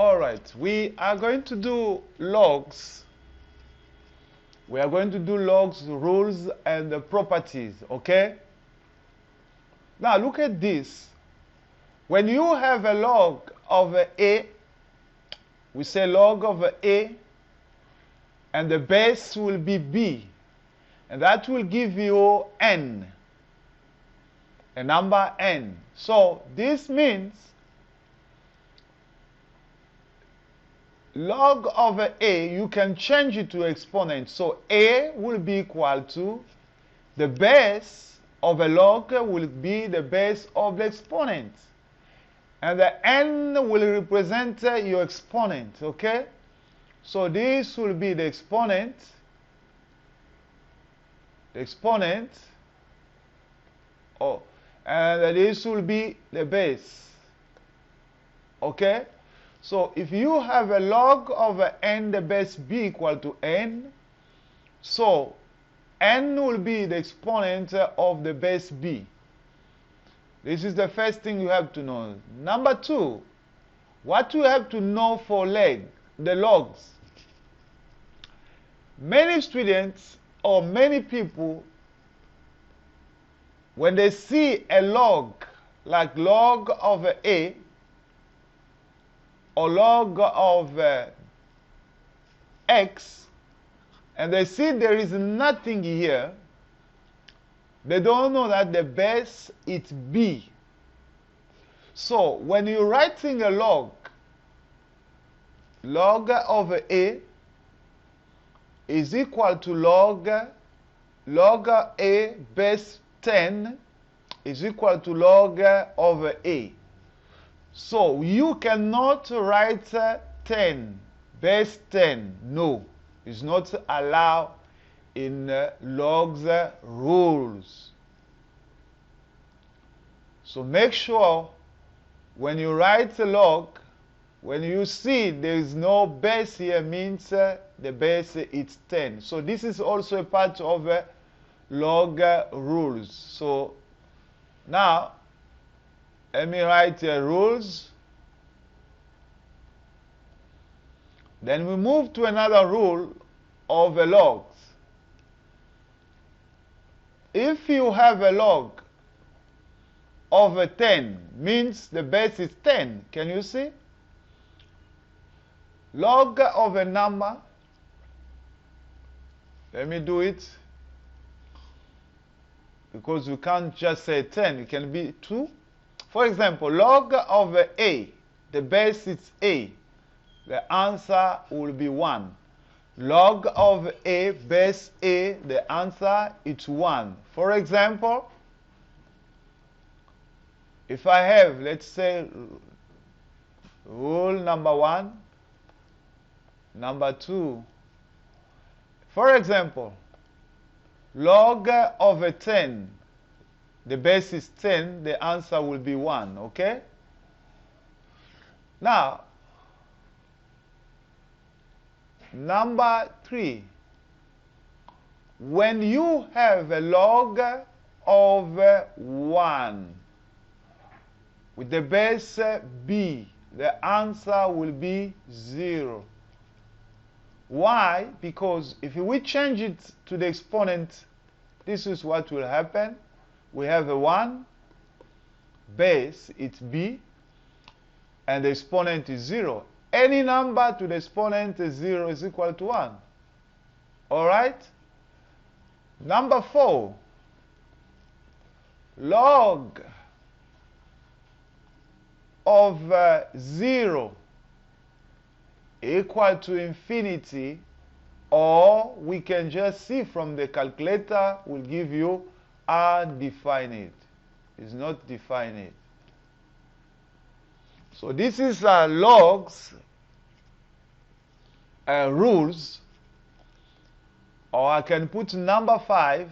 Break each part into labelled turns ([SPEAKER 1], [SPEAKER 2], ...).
[SPEAKER 1] Alright, we are going to do logs. We are going to do logs, rules, and the properties, okay? Now look at this. When you have a log of a, we say log of a, and the base will be b, and that will give you n, a number n. So this means log of a, you can change it to exponent. So a will be equal to the base of a log will be the base of the exponent. And the n will represent your exponent, okay? So this will be the exponent, and this will be the base, okay? So if you have a log of n, the base b equal to n, so n will be the exponent of the base b. This is the first thing you have to know. Number two, what you have to know for the logs. Many students or many people, when they see a log, like log of a, or log of x, and they see there is nothing here, they don't know that the base is b. So when you're writing a log of a is equal to log a base 10 is equal to log of a. So you cannot write 10 base 10. No, it's not allowed in logs rules. So make sure when you write a log, when you see there is no base here, means the base is 10. So this is also a part of log rules. So now let me write rules. Then we move to another rule of logs. If you have a log of 10, means the base is 10. Can you see? Log of a number, let me do it, because you can't just say 10, it can be 2. For example, log of a, the base is a, the answer will be 1. Log of a base a, the answer is 1. For example, if I have, let's say, rule number 1, number 2. For example, log of a 10, the base is 10, the answer will be 1, okay? Now, number 3. When you have a log of 1 with the base b, the answer will be 0. Why? Because if we change it to the exponent, this is what will happen. We have a 1, base, it's b, and the exponent is 0. Any number to the exponent is 0 is equal to 1. Alright? Number 4. Log of 0 equal to infinity, or we can just see from the calculator will give you undefined. It's not defined. So this is logs rules, or I can put number 5.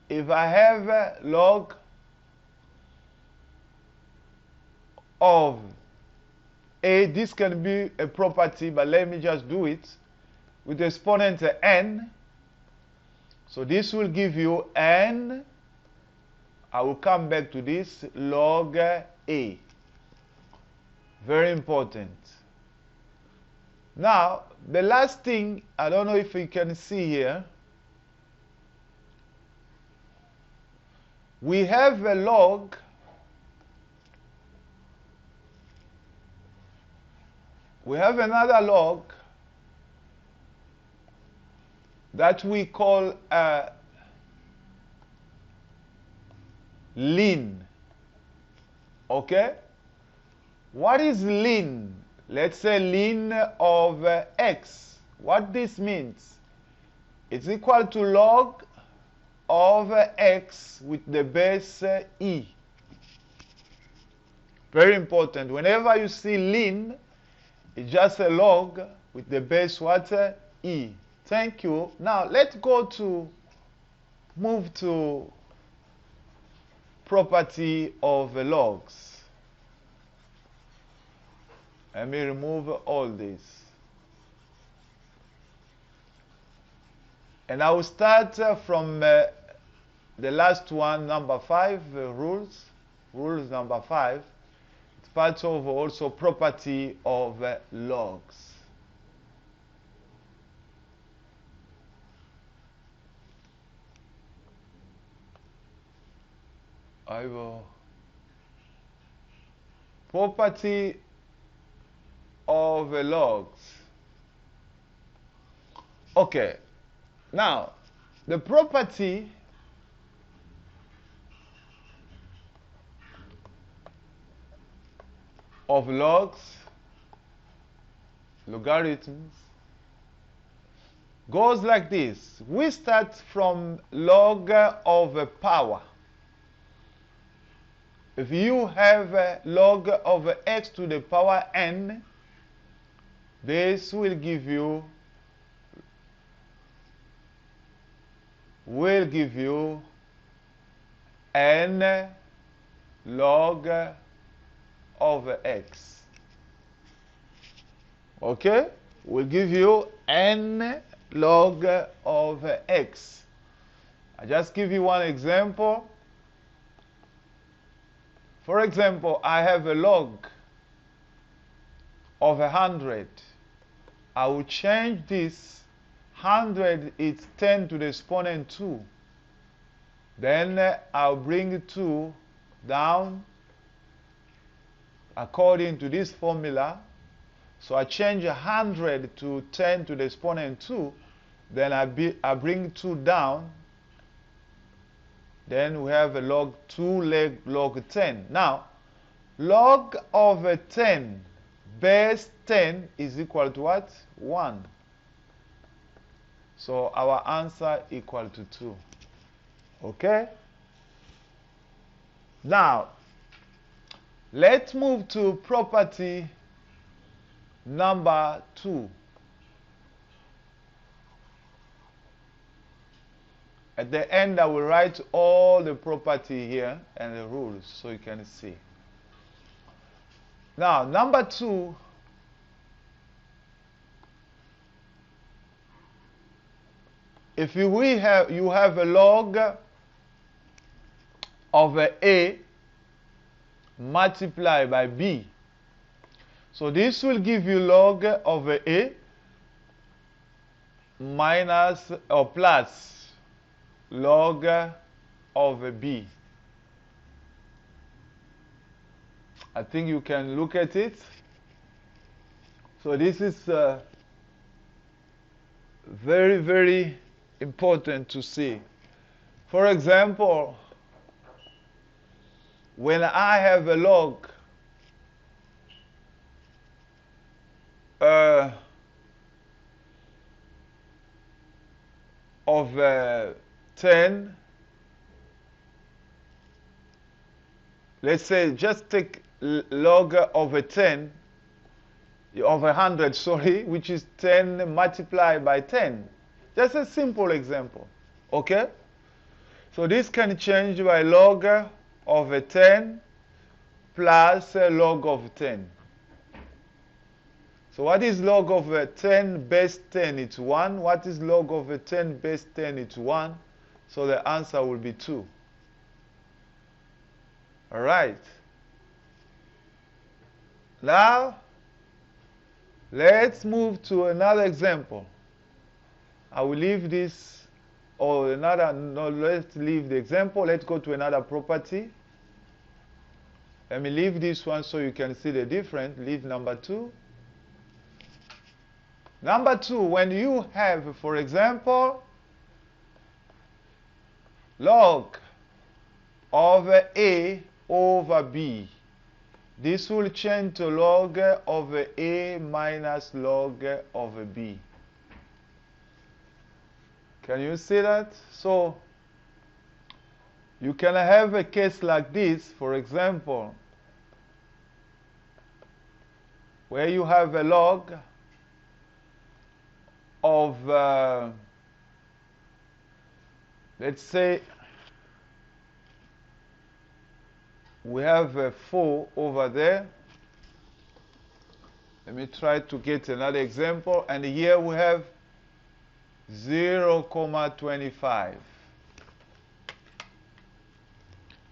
[SPEAKER 1] If I have a log of a, this can be a property, but let me just do it with the exponent n. So this will give you n. I will come back to this log a. Very important. Now, the last thing, I don't know if you can see here. We have a log we have another log that we call a ln. Okay? What is ln? Let's say ln of x. What this means? It's equal to log of x with the base e. Very important. Whenever you see ln, it's just a log with the base what? E. Thank you. Now let's go to move to property of logs. Let me remove all this. And I will start from the last one, number 5, rules. Rules number 5. It's part of also property of logs. I will. Property of logs. Okay. Now, the property of logs, logarithms, goes like this. We start from log of a power. If you have a log of x to the power n, this will give you n log of x. Okay? Will give you n log of x. I just give you one example. For example, I have a log of 100. I will change this. 100 is 10 to the exponent 2. Then I'll bring 2 down according to this formula. So I change 100 to 10 to the exponent 2. Then I bring 2 down. Then we have a log 2 log 10. Now, log of 10 base 10 is equal to what? 1. So our answer equal to 2. Okay? Now, let's move to property number 2. At the end, I will write all the property here and the rules so you can see. Now, number 2, if you have a log of a multiplied by b. So this will give you log of a minus or plus log of b. I think you can look at it. So this is very, very important to see. For example, when I have a log of 10, let's say just take log of 10 of 100, sorry, which is 10 multiplied by 10. Just a simple example. Okay? So this can change by log of 10 plus log of 10. So what is log of 10 base 10? It's 1. What is log of 10 base 10? It's 1. So the answer will be 2. All right. Now, let's move to another example. I will leave this, or another, no, let's leave the example. Let's go to another property. Let me leave this one so you can see the difference. Leave number 2. Number 2, when you have, for example, log of A over B, this will change to log of A minus log of B. Can you see that? So, you can have a case like this, for example, where you have a log of, let's say, we have a 4 over there. Let me try to get another example. And here we have 0.25.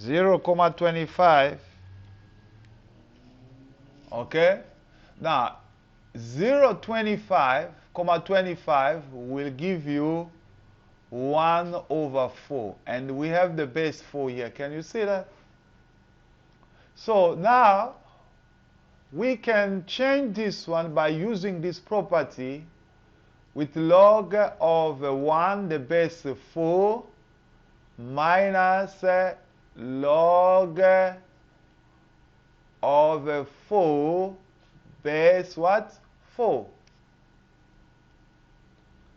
[SPEAKER 1] 0.25. Okay? Now, 0.25 will give you 1 over 4. And we have the base 4 here. Can you see that? So now, we can change this one by using this property with log of 1, the base 4, minus log of 4, base what? 4.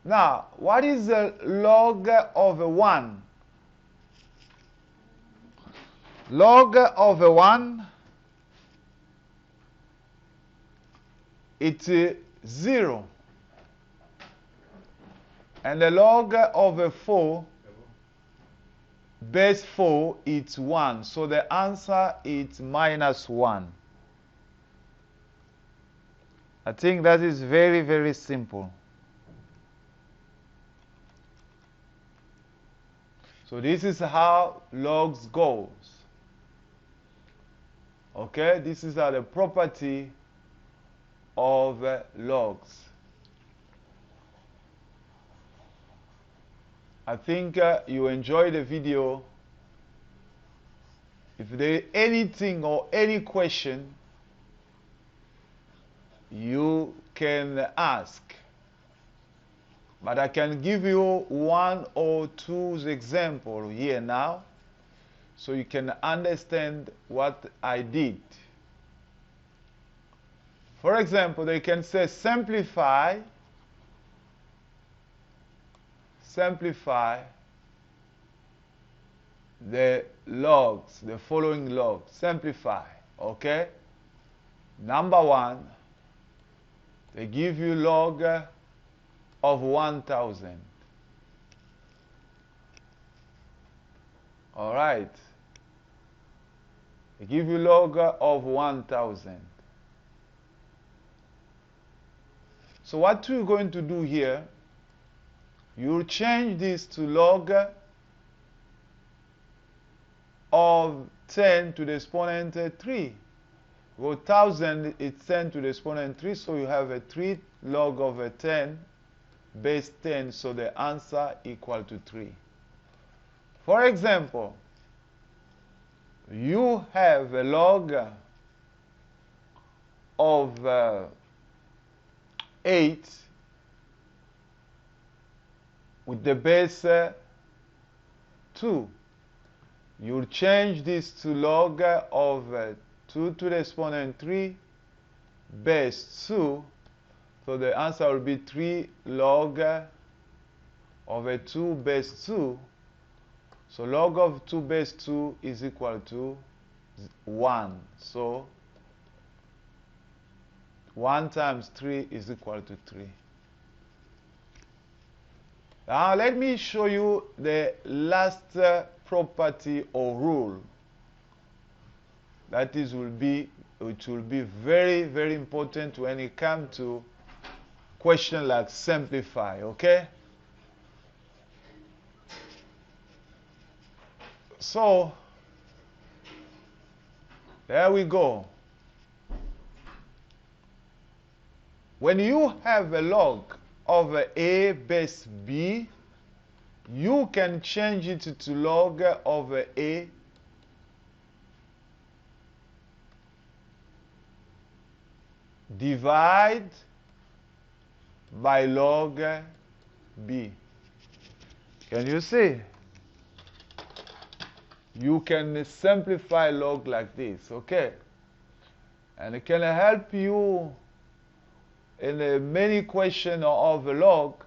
[SPEAKER 1] Now, what is the log of 1? Log of 1, it's 0. And the log of 4, base 4, it's 1. So the answer is minus 1. I think that is very, very simple. So this is how logs goes. Okay, this is the property of logs. I think you enjoyed the video. If there is anything or any question, you can ask. But I can give you 1 or 2 examples here now, so you can understand what I did. For example, they can say simplify the logs, the following logs. Simplify, okay? Number 1, they give you log of 1,000. All right. They give you log of 1,000. So what you're going to do here, you'll change this to log of 10 to the exponent 3. 1,000 is 10 to the exponent 3, so you have a 3 log of a 10 base 10, so the answer equal to 3. For example, you have a log of 8 with the base 2. You'll change this to log of 2 to the exponent 3 base 2. So the answer will be 3 log of a 2 base 2. So log of 2 base 2 is equal to 1. So 1 times 3 is equal to 3. Now let me show you the last property or rule. That is which will be very, very important when it comes to question like simplify, okay? So there we go. when you have a log of a base b, you can change it to log of a divide by log b. Can you see? You can simplify log like this, okay? And it can help you in many questions of a log.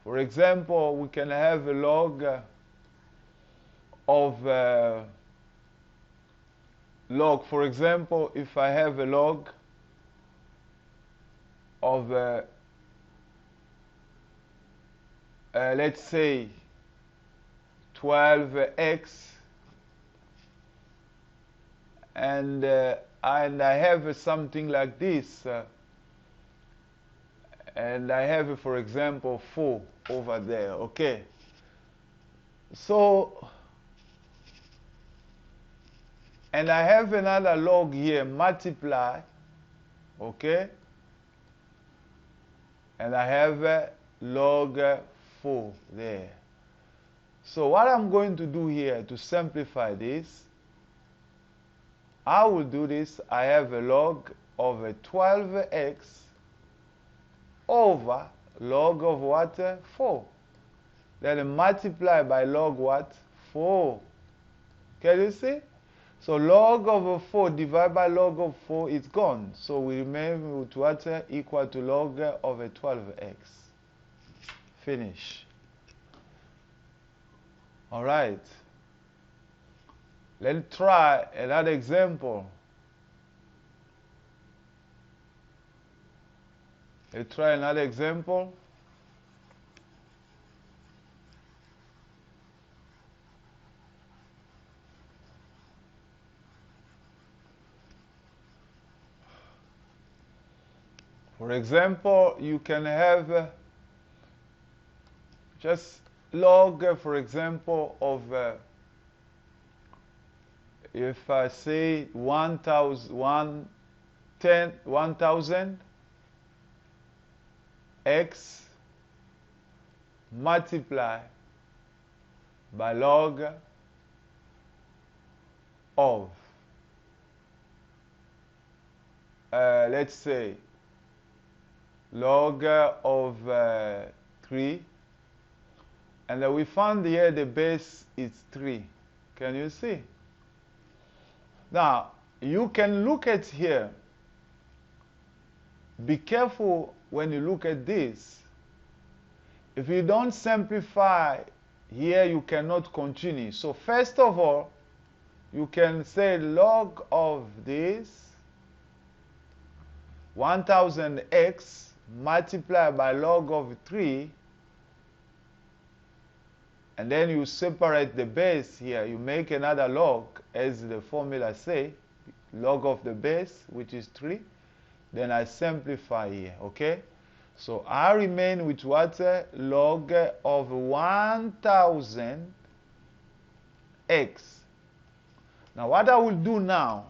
[SPEAKER 1] For example, we can have a log of log. For example, if I have a log of let's say 12x, and I have something like this, and I have, for example, 4 over there, okay? So, and I have another log here, multiply, okay? And I have log 4 there. So what I'm going to do here to simplify this, I will do this. I have a log of 12x over log of what? 4. Then multiply by log what? 4. Can you see? So log of 4 divided by log of 4 is gone. So we remain with what? Equal to log of 12x. Finish. All right. Let's try another example. Let's try another example. For example, you can have just log, for example, of if I say 1000 x multiply by log of let's say log of 3, and we found here the base is 3. Can you see? Now, you can look at here. Be careful when you look at this. If you don't simplify here, you cannot continue. So first of all, you can say log of this 1000x multiplied by log of 3, and then you separate the base here. You make another log, as the formula say, log of the base, which is 3. Then I simplify here, okay? So I remain with what? Log of 1000x. Now what I will do now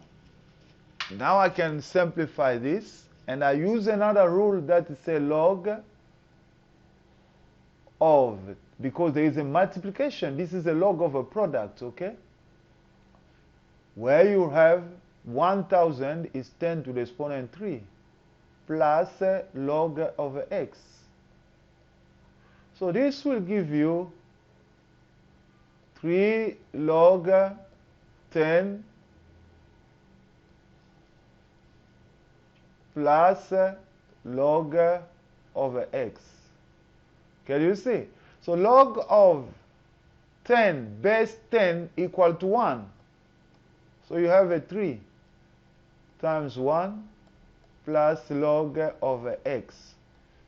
[SPEAKER 1] I can simplify this, and I use another rule that is a log of, because there is a multiplication. This is a log of a product, okay? Where you have 1000 is 10 to the exponent 3 plus log of x. So this will give you 3 log 10 plus log of x. Can you see? So log of 10 base 10 equal to 1. So you have a 3 times 1 plus log of x.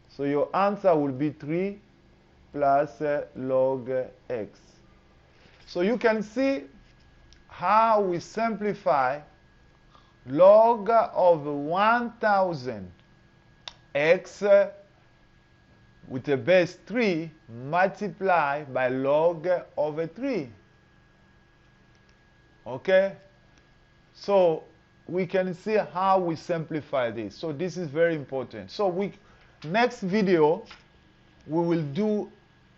[SPEAKER 1] So your answer will be 3 plus log x. So you can see how we simplify log of 1000 x with a base 3 multiplied by log of 3. Okay? So we can see how we simplify this. So this is very important. So next video, we will do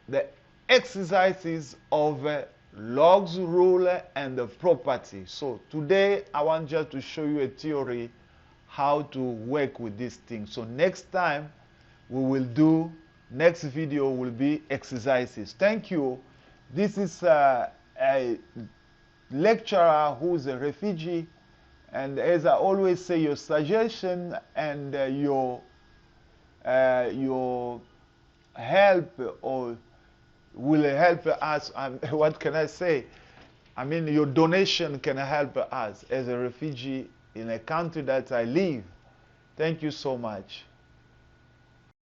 [SPEAKER 1] the exercises of logs rule and the property. So today I want just to show you a theory how to work with this thing. So next time next video will be exercises. Thank you. This is a lecturer who is a refugee, and as I always say, your suggestion and your help or will help us. What can I say? I mean, your donation can help us as a refugee in a country that I live. Thank you so much.